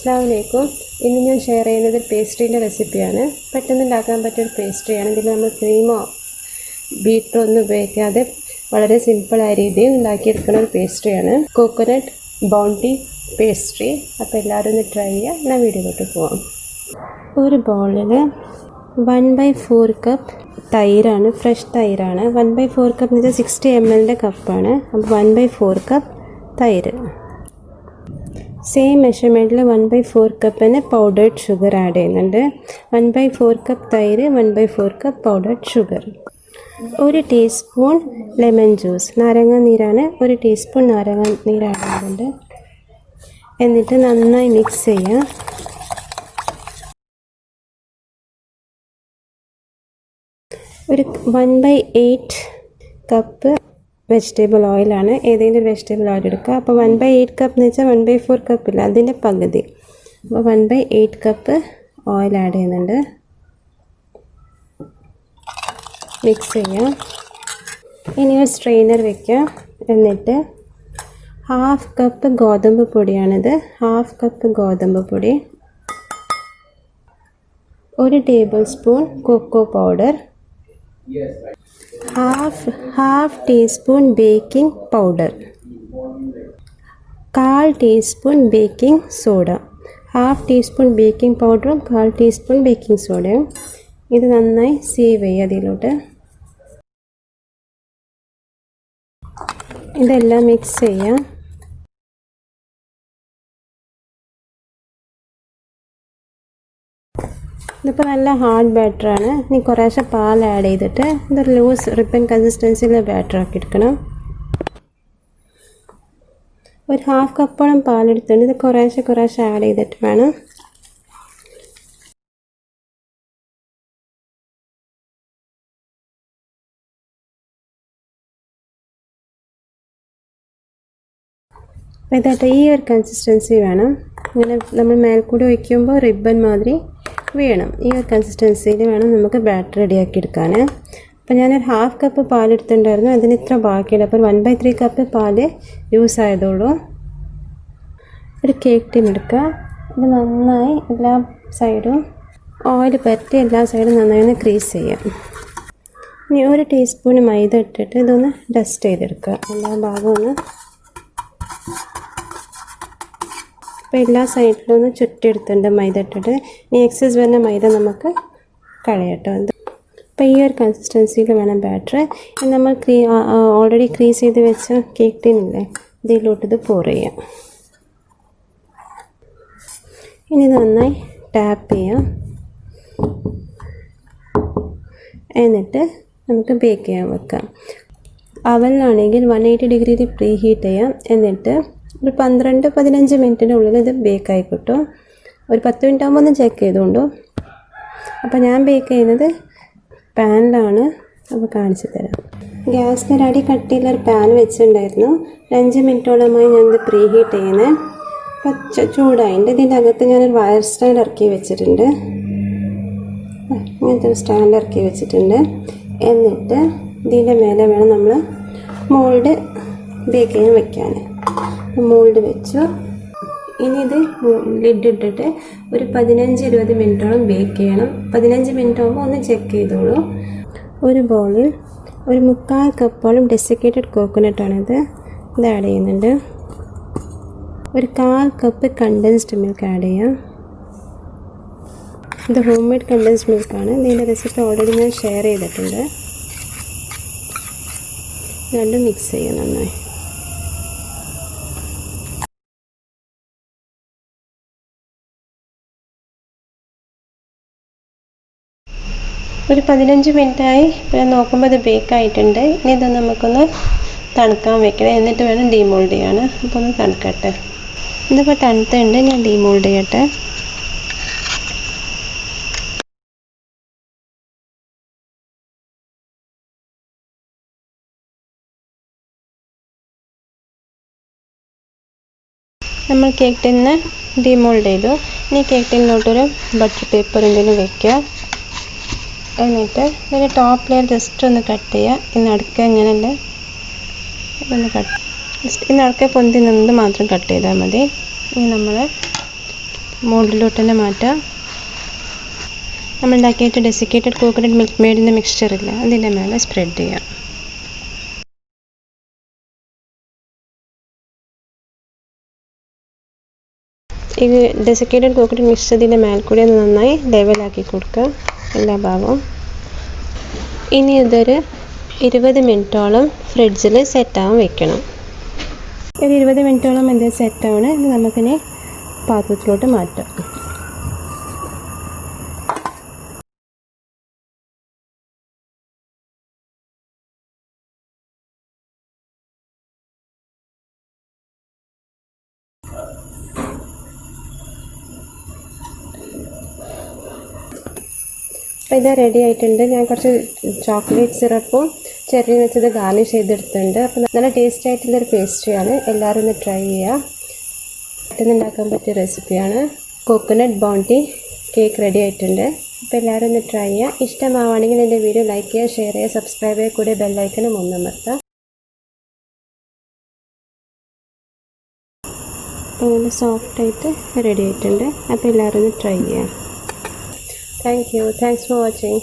അസ്സലാമു അലൈക്കും. ഇന്ന് ഞാൻ ഷെയർ ചെയ്യുന്നത് പേസ്ട്രീൻ്റെ റെസിപ്പിയാണ്. പെട്ടെന്ന് ഉണ്ടാക്കാൻ പറ്റിയൊരു പേസ്ട്രിയാണ്. ഇതിൽ നമ്മൾ ക്രീമോ ബീറ്ററോ ഒന്നും ഉപയോഗിക്കാതെ വളരെ സിമ്പിളായ രീതിയിൽ ഉണ്ടാക്കിയെടുക്കുന്ന ഒരു പേസ്ട്രിയാണ് കോക്കനട്ട് ബൗണ്ടി പേസ്ട്രി. അപ്പോൾ എല്ലാവരും ഒന്ന് ട്രൈ ചെയ്യുക. ഞാൻ വീഡിയോയിലോട്ട് പോകാം. ഒരു ബൗളിൽ 1/4 കപ്പ് തൈരാണ്, ഫ്രഷ് തൈരാണ്. 1/4 കപ്പ് എന്ന് വെച്ചാൽ 60 ml കപ്പാണ്. അപ്പോൾ 1/4 കപ്പ് തൈര്. സെയിം മെഷർമെൻറ്റിൽ 1/4 കപ്പ് തന്നെ പൗഡേർഡ് ഷുഗർ ആഡ് ചെയ്യുന്നുണ്ട്. 1/4 കപ്പ് തൈര്, 1/4 cup powdered sugar. 1 teaspoon lemon juice, നാരങ്ങ നീരാണ്. 1 ടീസ്പൂൺ നാരങ്ങ നീര് ആഡ് ചെയ്യുന്നുണ്ട്. എന്നിട്ട് നന്നായി മിക്സ് ചെയ്യുക. ഒരു 1/8 കപ്പ് വെജിറ്റബിൾ ഓയിലാണ്. ഏതെങ്കിലും ഒരു വെജിറ്റബിൾ ഓയിൽ എടുക്കുക. അപ്പോൾ 1/8 കപ്പ് എന്ന് വെച്ചാൽ 1/4 കപ്പ് ഇല്ല, അതിൻ്റെ പകുതി. അപ്പോൾ 1/8 കപ്പ് ഓയിൽ ആഡ് ചെയ്യുന്നുണ്ട്. മിക്സ് ചെയ്യുക. ഇനി ഒരു സ്ട്രെയിനർ വയ്ക്കുക. എന്നിട്ട് 1/2 കപ്പ് ഗോതമ്പ് പൊടിയാണിത്. 1/2 കപ്പ് ഗോതമ്പ് പൊടി, 1 tablespoon cocoa powder, half teaspoon baking powder, 1/4 teaspoon baking soda. 1/2 teaspoon baking പൗഡറും 1/4 ടീസ്പൂൺ ബേക്കിംഗ് സോഡയും. ഇത് നന്നായി സീവ് ചെയ്യുക അതിലോട്ട്. ഇതെല്ലാം മിക്സ് ചെയ്യുക. ഇതിപ്പോൾ നല്ല ഹാർഡ് ബാറ്ററാണ്. ഇനി കുറേശ്ശെ പാൽ ആഡ് ചെയ്തിട്ട് ഇതൊരു ലൂസ് റിബൺ കൺസിസ്റ്റൻസിയിലെ ബാറ്റർ ആക്കി എടുക്കണം. ഒരു 1/2 കപ്പോളം പാലെടുത്തിട്ടുണ്ട്. ഇത് കുറേശ്ശെ ആഡ് ചെയ്തിട്ട് വേണം. അപ്പോൾ ഇതായിട്ട് ഈ ഒരു കൺസിസ്റ്റൻസി വേണം. ഇങ്ങനെ നമ്മൾ മേൽക്കൂടി ഒഴിക്കുമ്പോൾ റിബൺ മാതിരി വേണം. ഈ ഒരു കൺസിസ്റ്റൻസിയിൽ വേണം നമുക്ക് ബാറ്റർ റെഡിയാക്കി എടുക്കാൻ. അപ്പോൾ ഞാനൊരു 1/2 കപ്പ് പാലെടുത്തിട്ടുണ്ടായിരുന്നു. അതിന് ഇത്ര ബാക്കിയുണ്ട്. അപ്പോൾ 1/3 കപ്പ് പാല് യൂസ് ആയതുള്ളൂ. ഒരു കേക്ക് ടിൻ എടുക്കുക. ഇത് നന്നായി എല്ലാ സൈഡും ഓയിൽ പരത്തി എല്ലാ സൈഡും നന്നായി ഒന്ന് ക്രീസ് ചെയ്യാം. ഇനി 1 ടീസ്പൂൺ മൈദ ഇട്ടിട്ട് ഇതൊന്ന് ഡസ്റ്റ് ചെയ്തെടുക്കുക. എല്ലാ ഭാഗവും ഒന്ന് അപ്പോൾ എല്ലാ സൈഡിലും ഒന്ന് ചുറ്റിയെടുത്തിട്ടുണ്ട് മൈദ ഇട്ടിട്ട്. ഇനി എക്സസ് വരുന്ന മൈദ നമുക്ക് കളയട്ടോ. അപ്പോൾ ഈ ഒരു കൺസിസ്റ്റൻസിയിൽ വേണം ബാറ്റർ. നമ്മൾ ഓൾറെഡി ക്രീസ് ചെയ്ത് വെച്ച കേക്ക് ടിന്നില്ലേ, ഇതിലോട്ട് ഇത് പോർ ചെയ്യാം. ഇനി നന്നായി ടാപ്പ് ചെയ്യാം. എന്നിട്ട് നമുക്ക് ബേക്ക് ചെയ്യാൻ വെക്കാം. അവനിലാണെങ്കിൽ 180 ഡിഗ്രിയിൽ പ്രീ ഹീറ്റ് ചെയ്യാം. എന്നിട്ട് ഒരു 12-15 മിനിറ്റിൻ്റെ ഉള്ളിൽ ഇത് ബേക്കായി കിട്ടും. ഒരു 10 മിനിറ്റ് ആകുമ്പോൾ ഒന്ന് ചെക്ക് ചെയ്തുകൊണ്ടു. അപ്പോൾ ഞാൻ ബേക്ക് ചെയ്യുന്നത് പാനിലാണ്. അപ്പോൾ കാണിച്ചു തരാം. ഗ്യാസിന് ഒരു അടി കട്ടിയുള്ളൊരു പാൻ വെച്ചിട്ടുണ്ടായിരുന്നു. 5 മിനിറ്റോളമായി ഞാനിത് പ്രീ ഹീറ്റ് ചെയ്യുന്നത്. അപ്പോൾ ചൂടായിട്ട് ഇതിൻ്റെ അകത്ത് ഞാനൊരു വയർ സ്റ്റാൻഡ് ഇറക്കി വെച്ചിട്ടുണ്ട്. ഇങ്ങനത്തെ ഒരു സ്റ്റാൻഡ് ഇറക്കി വെച്ചിട്ടുണ്ട്. എന്നിട്ട് ഇതിൻ്റെ മേലെ വേണം നമ്മൾ മോൾഡ് ബേക്ക് ചെയ്യാൻ വെക്കാൻ. മോൾഡ് വെച്ചു. ഇനി ഇത് ലിഡ് ഇട്ടിട്ട് ഒരു 15-20 മിനിറ്റോളം ബേക്ക് ചെയ്യണം. 15 മിനിറ്റ് ആകുമ്പോൾ ഒന്ന് ചെക്ക് ചെയ്തോളൂ. ഒരു ബൗളിൽ ഒരു 3/4 കപ്പോളം ഡെസിക്കേറ്റഡ് കോക്കനട്ടാണിത്. ഇത് ആഡ് ചെയ്യുന്നുണ്ട്. ഒരു 1/4 കപ്പ് കണ്ടൻസ്ഡ് മിൽക്ക് ആഡ് ചെയ്യാം. ഇത് ഹോം മെയ്ഡ് കണ്ടൻസ്ഡ് മിൽക്കാണ്. ഇതിൻ്റെ റെസിപ്പി ഓൾറെഡി ഞാൻ ഷെയർ ചെയ്തിട്ടുണ്ട്. രണ്ടും മിക്സ് ചെയ്യാം നന്നായി. ഒരു 15 മിനിറ്റായി. പിന്നെ നോക്കുമ്പോൾ ഇത് ബേക്കായിട്ടുണ്ട്. ഇനി ഇത് നമുക്കൊന്ന് തണുക്കാൻ വെക്കണം. എന്നിട്ട് വേണം ഡീമോൾഡ് ചെയ്യാൻ. അപ്പോൾ ഒന്ന് തണുക്കട്ടെ. ഇതിപ്പോൾ തണുത്തുണ്ട്. ഞാൻ ഡീമോൾഡ് ചെയ്യട്ടെ. നമ്മൾ കേക്ക് ടിന്ന് ഡീമോൾഡ് ചെയ്തു. ഇനി കേക്ക് ടിന്നിലോട്ടൊരു ബട്ടർ പേപ്പർ എന്തെങ്കിലും വയ്ക്കുക. എന്നിട്ട് ഇതിൻ്റെ ടോപ്പ് ലെയർ ജസ്റ്റ് ഒന്ന് കട്ട് ചെയ്യുക. ഇന്ന് അടുക്ക ഇങ്ങനെയല്ലേ ഇതൊന്ന് ജസ്റ്റ് ഇന്ന് അടുക്ക പൊന്തി നിന്നത് മാത്രം കട്ട് ചെയ്താൽ മതി. ഇനി നമ്മൾ മോൾഡിലോട്ട് തന്നെ മാറ്റാം. നമ്മൾ ഉണ്ടാക്കിയിട്ട് ഡെസിക്കേറ്റഡ് കോക്കനട്ട് മിൽക്ക് മെയ്ഡിൻ്റെ മിക്സ്ചറില്ല, അതിൻ്റെ മേലെ സ്പ്രെഡ് ചെയ്യാം. ഈ ഡെസിക്കേറ്റഡ് കോക്കനട്ട് മിക്സ് ഇതിൻ്റെ മേൽ കൂടി ഒന്ന് നന്നായി ലെവലാക്കി കൊടുക്കുക എല്ലാ ഭാഗവും. ഇനി ഇതൊരു 20 മിനിറ്റോളം ഫ്രിഡ്ജിൽ സെറ്റാകാൻ വെക്കണം. ഒരു 20 മിനിറ്റോളം ഇത് സെറ്റാവണം. ഇത് നമുക്കിനി പാത്രത്തിലോട്ട് മാറ്റാം. അപ്പോൾ ഇത് റെഡി ആയിട്ടുണ്ട്. ഞാൻ കുറച്ച് ചോക്ലേറ്റ് സിറപ്പും ചെറിയ വെച്ചത് ഗാർണിഷ് ചെയ്തെടുത്തിട്ടുണ്ട്. അപ്പോൾ നല്ല ടേസ്റ്റ് ആയിട്ടുള്ളൊരു പേസ്ട്രിയാണ്. എല്ലാവരും ഒന്ന് ട്രൈ ചെയ്യുക. പെട്ടെന്ന് ഉണ്ടാക്കാൻ പറ്റിയ റെസിപ്പിയാണ്. കോക്കനട്ട് ബൗണ്ടി കേക്ക് റെഡി ആയിട്ടുണ്ട്. അപ്പോൾ എല്ലാവരും ഒന്ന് ട്രൈ ചെയ്യുക. ഇഷ്ടമാവുകയാണെങ്കിൽ എൻ്റെ വീഡിയോ ലൈക്ക് ചെയ്യുക, ഷെയർ ചെയ്യുക, സബ്സ്ക്രൈബ് ചെയ്യുക, കൂടെ ബെല്ലൈക്കനും ഒന്നമർത്തുക. അപ്പോൾ നല്ല സോഫ്റ്റായിട്ട് റെഡി ആയിട്ടുണ്ട്. അപ്പോൾ എല്ലാവരും ഒന്ന് ട്രൈ ചെയ്യുക. Thank you. Thanks for watching.